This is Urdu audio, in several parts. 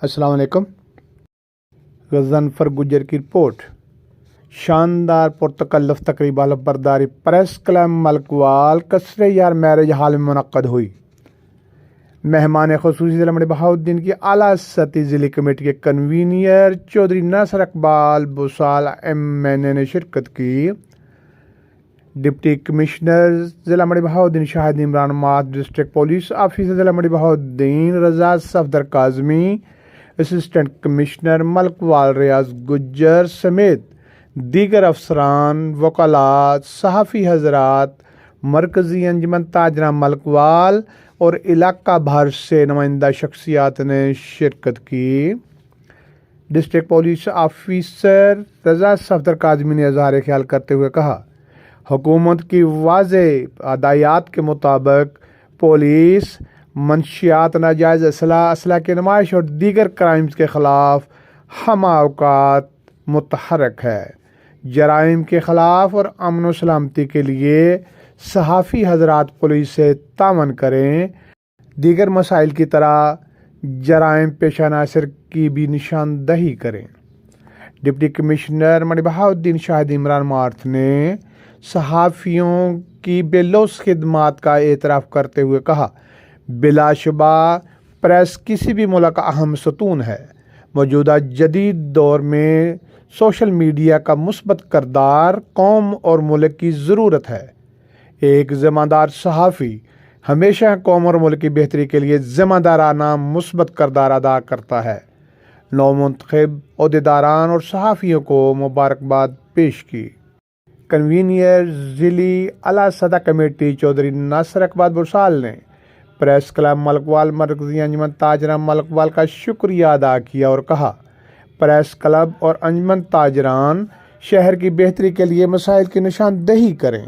السلام علیکم۔ غضنفر گجر کی رپورٹ۔ شاندار پرتکلف تقریب حلف برداری پریس کلب ملکوال قصر یار میرج ہال میں منعقد ہوئی۔ مہمان خصوصی ضلع منڈی بہاؤالدین کی اعلیٰ سطحی ضلعی کمیٹی کے کنوینر چودھری ناصر اقبال بسال MNA نے شرکت کی۔ ڈپٹی کمشنر ضلع منڈی بہاؤالدین شاہد عمران مات، ڈسٹرکٹ پولیس آفیسر ضلع منڈی بہاؤالدین رضا صفدر کاظمی، اسسٹنٹ کمشنر ملکوال ریاض گجر سمیت دیگر افسران، وکلاء، صحافی حضرات، مرکزی انجمن تاجران ملکوال اور علاقہ بھر سے نمائندہ شخصیات نے شرکت کی۔ ڈسٹرکٹ پولیس آفیسر رضا صفدر کاظمی نے اظہار خیال کرتے ہوئے کہا، حکومت کی واضح ہدایات کے مطابق پولیس منشیات، ناجائز اسلحہ کی نمائش اور دیگر کرائمز کے خلاف ہمہ اوقات متحرک ہے۔ جرائم کے خلاف اور امن و سلامتی کے لیے صحافی حضرات پولیس سے تعاون کریں۔ دیگر مسائل کی طرح جرائم پیشہ عناصر کی بھی نشاندہی کریں۔ ڈپٹی کمشنر منڈی بہاؤالدین شاہد عمران مارت نے صحافیوں کی بے لوث خدمات کا اعتراف کرتے ہوئے کہا، بلا شبہ پریس کسی بھی ملک کا اہم ستون ہے۔ موجودہ جدید دور میں سوشل میڈیا کا مثبت کردار قوم اور ملک کی ضرورت ہے۔ ایک ذمہ دار صحافی ہمیشہ قوم اور ملک کی بہتری کے لیے ذمہ دارانہ مثبت کردار ادا کرتا ہے۔ نومنتخب عہدیداران اور صحافیوں کو مبارکباد پیش کی۔ کنوینر ضلعی اعلیٰ سطح کمیٹی چودھری ناصر اقبال بسال نے پریس کلب ملکوال مرکزی انجمن تاجران ملکوال کا شکریہ ادا کیا اور کہا، پریس کلب اور انجمن تاجران شہر کی بہتری کے لیے مسائل کی نشاندہی کریں۔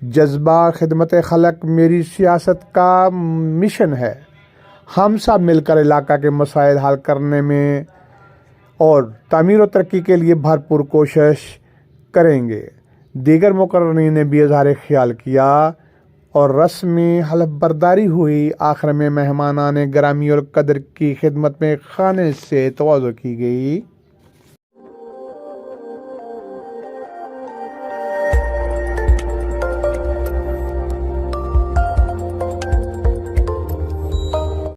جذبہ خدمت خلق میری سیاست کا مشن ہے۔ ہم سب مل کر علاقہ کے مسائل حل کرنے میں اور تعمیر و ترقی کے لیے بھرپور کوشش کریں گے۔ دیگر مقررین نے بھی اظہار خیال کیا اور رسمی حلف برداری ہوئی۔ آخر میں مہمانان گرامی اور قدر کی خدمت میں خانے سے تواضع کی گئی۔